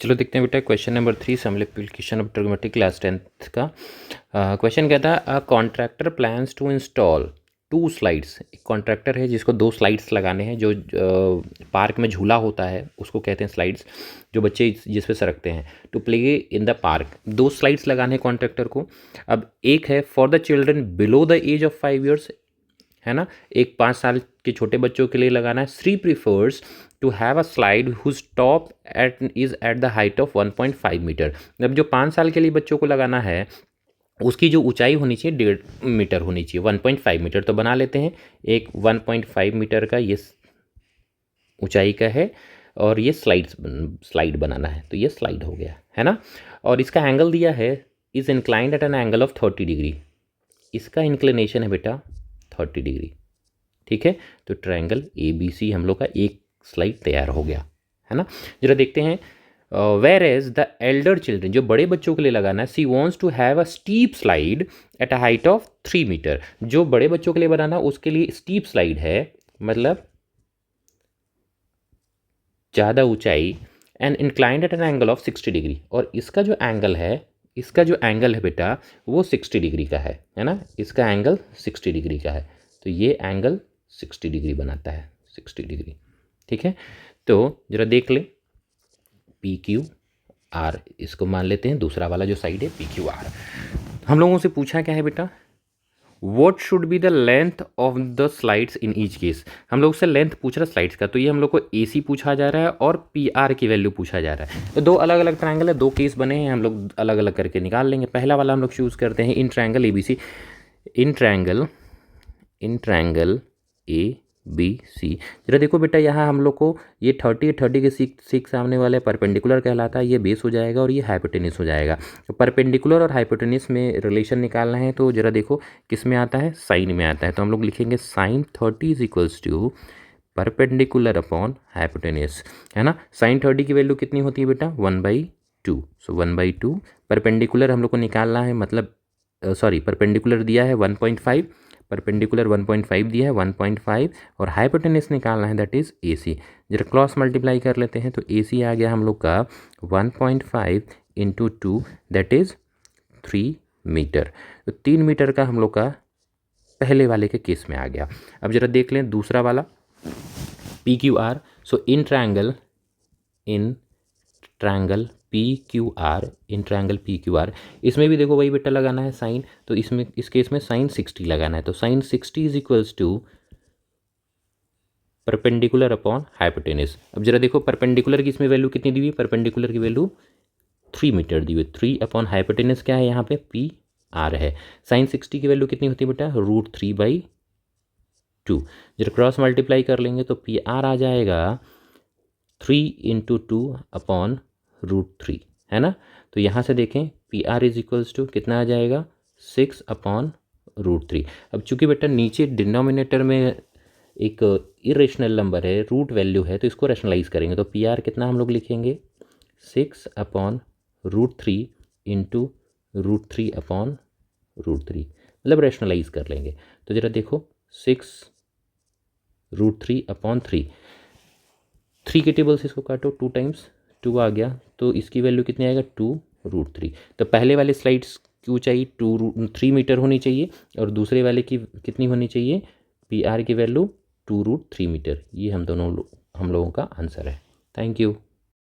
चलो देखते हैं बेटा question number 3 some application of trigonometry class 10th का क्वेश्चन कहता है a contractor plans to install 2 slides. एक कॉन्ट्रैक्टर है जिसको 2 स्लाइड्स लगाने हैं, जो पार्क में झूला होता है उसको कहते हैं स्लाइड्स, जो बच्चे जिस पे सरकते हैं, to play in the park. 2 slides लगाने हैं कॉन्ट्रैक्टर को। अब एक है for the children below the age of 5 years, है ना, एक 5 साल के छोटे बच्चों के लिए लगाना है। She prefers to have a slide whose top is at the height of 1.5 metre. अब जो 5 साल के लिए बच्चों को लगाना है उसकी जो ऊंचाई होनी चाहिए 1.5 मीटर होनी चाहिए। 1.5 मीटर तो बना लेते हैं। एक 1.5 मीटर का ये ऊंचाई का है और ये स्लाइड बनाना है, तो ये स्लाइड हो गया, है ना। और इसका एंगल दिया है is inclined at an angle of 30 degree. इसका इंक्लिनेशन है बेटा 30 डिग्री, ठीक है। तो ट्रायंगल ABC हम लोग का एक स्लाइड तैयार हो गया, है ना। जरा देखते हैं whereas the elder children, जो बड़े बच्चों के लिए लगाना है, she wants to have a steep slide at a height of 3 metre. जो बड़े बच्चों के लिए बनाना उसके लिए स्टीप स्लाइड है, मतलब ज़्यादा ऊंचाई, and inclined at an angle of 60 degree. और इसका जो एंगल है बेटा वो 60 डिग्री का है ना। इसका एंगल 60 डिग्री का है, तो ये एंगल 60 डिग्री बनाता है, 60 डिग्री, ठीक है। तो जरा देख ले PQR, इसको मान लेते हैं, दूसरा वाला जो साइड है PQR। हम लोगों से पूछा क्या है बेटा, what should be the length of the slides in each case. हम लोग से लेंथ पूछ रहा है स्लाइड्स का, तो ये हम लोग को AC पूछा जा रहा है और PR की वैल्यू पूछा जा रहा है। तो 2 अलग अलग ट्रायंगल है, 2 केस बने हैं, हम लोग अलग अलग करके निकाल लेंगे। पहला वाला हम लोग चूज़ करते हैं in triangle ABC, in triangle ABC। जरा देखो बेटा, यहाँ हम लोग को ये 30 के सिक्स सामने वाले परपेंडिकुलर कहलाता है, ये बेस हो जाएगा और ये हाइपोटेनिस हो जाएगा। तो परपेंडिकुलर और हाइपोटेनिस में रिलेशन निकालना है, तो जरा देखो किस में आता है, साइन में आता है। तो हम लोग लिखेंगे sine 30 is equals to perpendicular upon hypotenuse, है ना। साइन 30 की वैल्यू कितनी होती है बेटा 1/2। सो 1/2 परपेंडिकुलर हम लोग को निकालना है, मतलब सॉरी परपेंडिकुलर दिया है 1.5, परपेंडिकुलर 1.5 दिया है 1.5, और हाइपोटेनिस निकालना है दैट इज AC। जरा क्रॉस मल्टीप्लाई कर लेते हैं, तो AC आ गया हम लोग का 1.5 इंटू 2 दैट इज 3 मीटर। तो 3 मीटर का हम लोग का पहले वाले के केस में आ गया। अब जरा देख लें दूसरा वाला PQR। So in triangle PQR, इसमें भी देखो वही बेटा लगाना है साइन, तो इसमें इस केस में साइन 60 लगाना है। तो sine 60 is equals to perpendicular upon hypotenuse. अब जरा देखो परपेंडिकुलर की इसमें वैल्यू कितनी दी हुई, परपेंडिकुलर की वैल्यू 3 मीटर दी हुई, 3 अपॉन हाइपोटेनिस क्या है यहाँ पे PR है। साइन 60 की वैल्यू कितनी होती है बेटा √3/2। जरा क्रॉस मल्टीप्लाई कर लेंगे तो PR आ जाएगा 3 इंटू 2 अपॉन √3, है ना। तो यहाँ से देखें PR इज इक्वल्स टू कितना आ जाएगा 6 अपॉन √3। अब चूंकि बेटा नीचे डिनोमिनेटर में एक इरेशनल नंबर है, रूट वैल्यू है, तो इसको रैशनलाइज करेंगे, तो PR कितना हम लोग लिखेंगे 6 अपॉन √3 इंटू √3 अपॉन √3, मतलब रैशनलाइज कर लेंगे। तो जरा देखो 6 √3 अपॉन 3 के टेबल से इसको काटो, 2 टाइम्स 2 आ गया, तो इसकी वैल्यू कितनी आएगा 2√3। तो पहले वाले स्लाइड्स की ऊंचाई 3 मीटर होनी चाहिए और दूसरे वाले की कितनी होनी चाहिए PR की वैल्यू 2√3 मीटर। ये हम लोगों का आंसर है। Thank you.